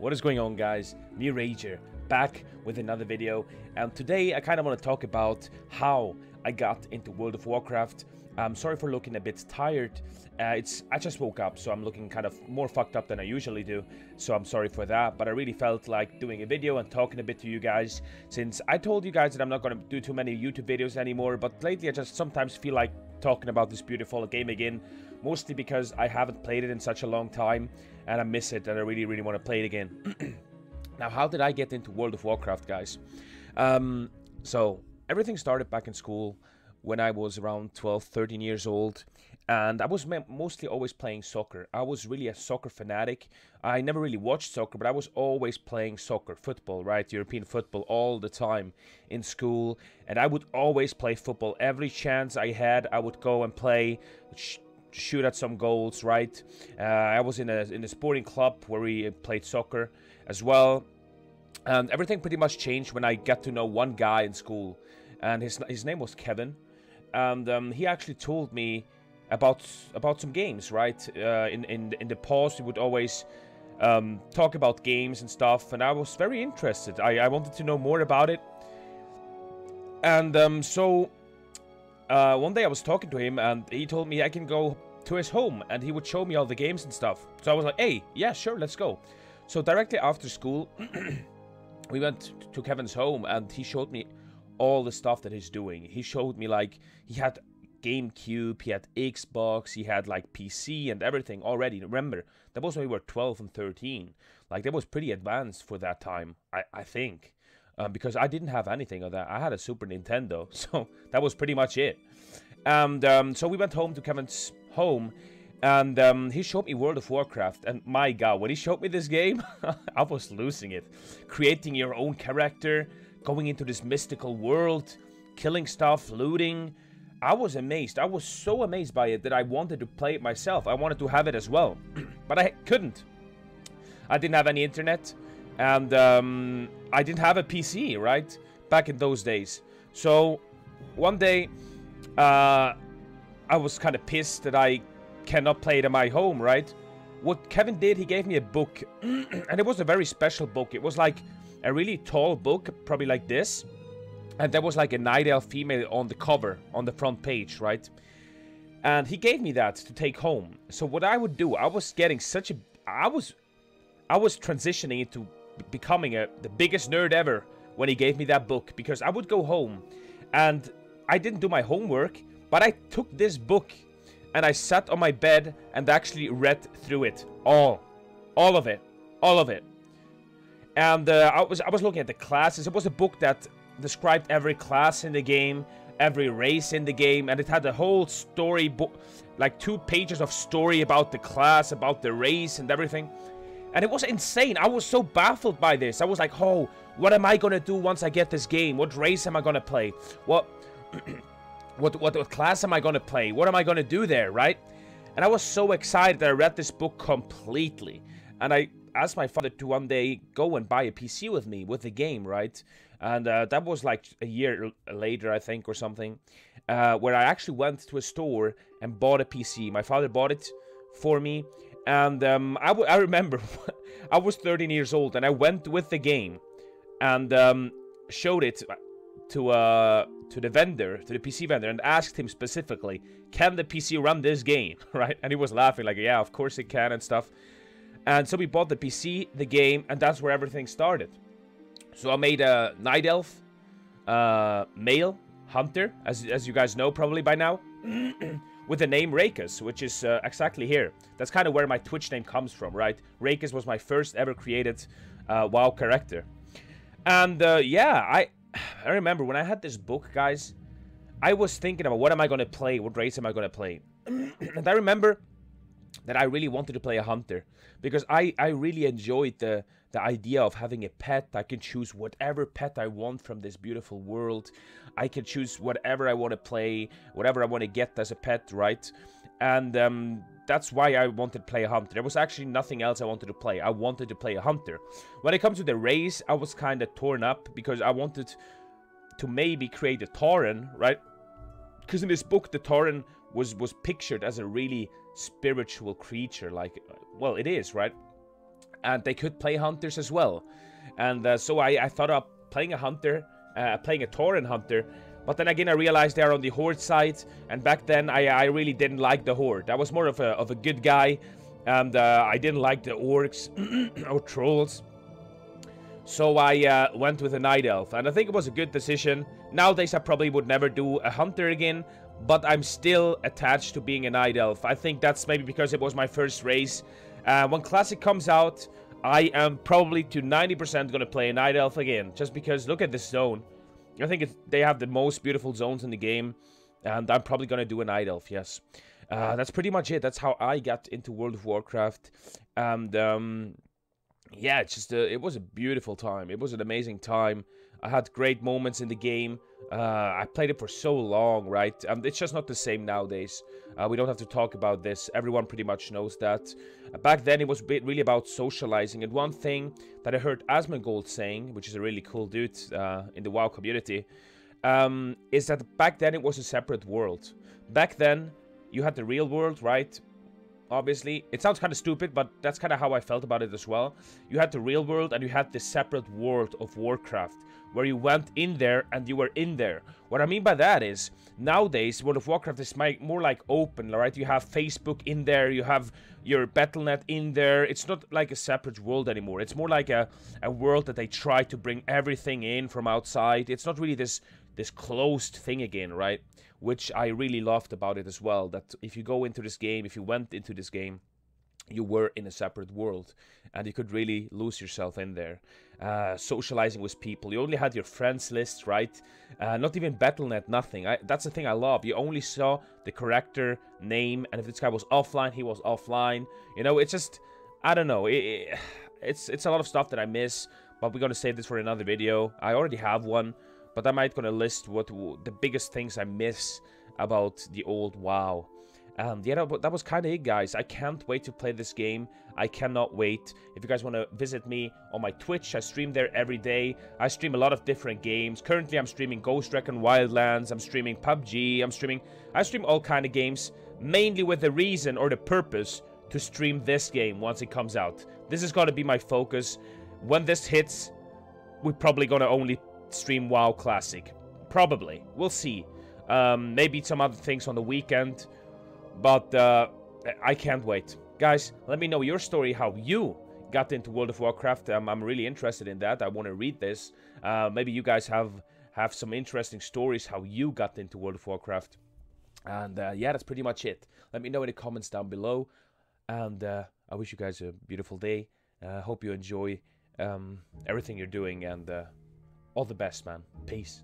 What is going on, guys? Me Rager, back with another video, and today I kind of want to talk about how I got into World of Warcraft. I'm sorry for looking a bit tired. I just woke up, so I'm looking kind of more fucked up than I usually do, so I'm sorry for that, but I really felt like doing a video and talking a bit to you guys, since I told you guys that I'm not going to do too many YouTube videos anymore, but lately I just sometimes feel like talking about this beautiful game again, mostly because I haven't played it in such a long time, and I miss it, and I really, really want to play it again. Now, how did I get into World of Warcraft, guys? So, everything started back in school when I was around 12, 13 years old, and I was mostly always playing soccer. I was really a soccer fanatic. I never really watched soccer, but I was always playing soccer, football, right? European football all the time in school, and I would always play football. Every chance I had, I would go and play, shoot at some goals, right? I was in a sporting club where we played soccer as well, and everything pretty much changed when I got to know one guy in school, and his name was Kevin. And he actually told me about some games, right? In the past, we would always talk about games and stuff, and I was very interested. I wanted to know more about it. And so one day I was talking to him, and he told me I can go to his home, and he would show me all the games and stuff. So I was like, hey, yeah, sure, let's go. So directly after school, we went to Kevin's home, and he showed me all the stuff that he's doing. He showed me, like, he had GameCube, he had Xbox, he had like PC and everything already. Remember, that was when we were 12 and 13. Like, that was pretty advanced for that time, I think. Because I didn't have anything of that. I had a Super Nintendo, so that was pretty much it. And so we went home to Kevin's home, and he showed me World of Warcraft, and my god, when he showed me this game, I was losing it. Creating your own character, going into this mystical world, killing stuff, looting. I was amazed. I was so amazed by it that I wanted to play it myself. I wanted to have it as well. But I couldn't. I didn't have any internet. And I didn't have a PC, right? Back in those days. So one day, I was kind of pissed that I cannot play it at my home, right? What Kevin did, he gave me a book. And it was a very special book. It was like a really tall book, probably like this, and there was like a night elf female on the cover, on the front page, right? And he gave me that to take home. So what I would do, I was getting such a, I was transitioning into becoming the biggest nerd ever when he gave me that book, because I would go home and I didn't do my homework, but I took this book and I sat on my bed and actually read through it all of it. And I was looking at the classes. It was a book that described every class in the game, every race in the game, and it had a whole story book, like 2 pages of story about the class, about the race and everything. And it was insane. I was so baffled by this. I was like, oh, what am I gonna do once I get this game? What race am I gonna play? What what class am I gonna play? What am I gonna do there, right? And I was so excited that I read this book completely. And I asked my father to one day go and buy a PC with me, with the game, right? And that was like a year later, I think, or something, where I actually went to a store and bought a PC. My father bought it for me, and I remember I was 13 years old, and I went with the game and showed it to the vendor, to the PC vendor, and asked him specifically, can the PC run this game, right? And he was laughing like, yeah, of course it can and stuff. And so we bought the PC, the game, and that's where everything started. So I made a night elf, male hunter, as you guys know probably by now, with the name Rakus, which is exactly here. That's kind of where my Twitch name comes from, right? Rakus was my first ever created WoW character. And yeah, I remember when I had this book, guys, I was thinking about what am I going to play, what race am I going to play. And I remember that I really wanted to play a hunter, because I really enjoyed the idea of having a pet. I can choose whatever pet I want from this beautiful world. I can choose whatever I want to play, whatever I want to get as a pet, right? And that's why I wanted to play a hunter. There was actually nothing else I wanted to play. I wanted to play a hunter. When it comes to the race, I was kind of torn up, because I wanted to maybe create a Tauren, right? Because in this book, the Tauren was pictured as a really spiritual creature, like, well, it is, right? and they could play hunters as well. And so I thought of playing a hunter, playing a Tauren hunter. But then again, I realized they're on the Horde side, and back then I really didn't like the Horde. I was more of a good guy, and I didn't like the orcs or trolls. So I went with a Night Elf, and I think it was a good decision. Nowadays I probably would never do a hunter again, but I'm still attached to being a Night Elf. I think that's maybe because it was my first race. When Classic comes out, I am probably to 90% going to play a Night Elf again, just because look at this zone. I think they have the most beautiful zones in the game, and I'm probably going to do a Night Elf, yes. That's pretty much it. That's how I got into World of Warcraft, and yeah, it's just it was a beautiful time. It was an amazing time. I had great moments in the game. I played it for so long, right? It's just not the same nowadays. We don't have to talk about this. Everyone pretty much knows that. Back then, it was really about socializing. And one thing that I heard Asmongold saying, which is a really cool dude in the WoW community, is that back then it was a separate world. Back then, you had the real world, right? Obviously, it sounds kind of stupid, but that's kind of how I felt about it as well. You had the real world and you had the separate world of Warcraft, where you went in there and you were in there. What I mean by that is, nowadays, World of Warcraft is more like open, right? You have Facebook in there, you have your Battle.net in there. It's not like a separate world anymore. It's more like a world that they try to bring everything in from outside. It's not really this closed thing again, right? Which I really loved about it as well, that if you go into this game, if you went into this game, you were in a separate world, and you could really lose yourself in there. Socializing with people, you only had your friends list, right? Not even Battle.net, nothing. That's the thing I love. You only saw the character name, and if this guy was offline, he was offline. You know, it's just, I don't know. It's a lot of stuff that I miss, but we're gonna save this for another video. I already have one, but I might gonna list what the biggest things I miss about the old WoW. Yeah, that was kind of it, guys. I can't wait to play this game. I cannot wait. If you guys want to visit me on my Twitch, I stream there every day. I stream a lot of different games. Currently, I'm streaming Ghost Recon Wildlands. I'm streaming PUBG. I stream all kind of games, mainly with the reason or the purpose to stream this game once it comes out. This is going to be my focus. When this hits, we're probably going to only stream WoW Classic. Probably. We'll see. Maybe some other things on the weekend. But I can't wait. Guys, let me know your story, how you got into World of Warcraft. I'm really interested in that. I want to read this. Maybe you guys have some interesting stories how you got into World of Warcraft. And yeah, that's pretty much it. Let me know in the comments down below. And I wish you guys a beautiful day. Hope you enjoy everything you're doing. And all the best, man. Peace.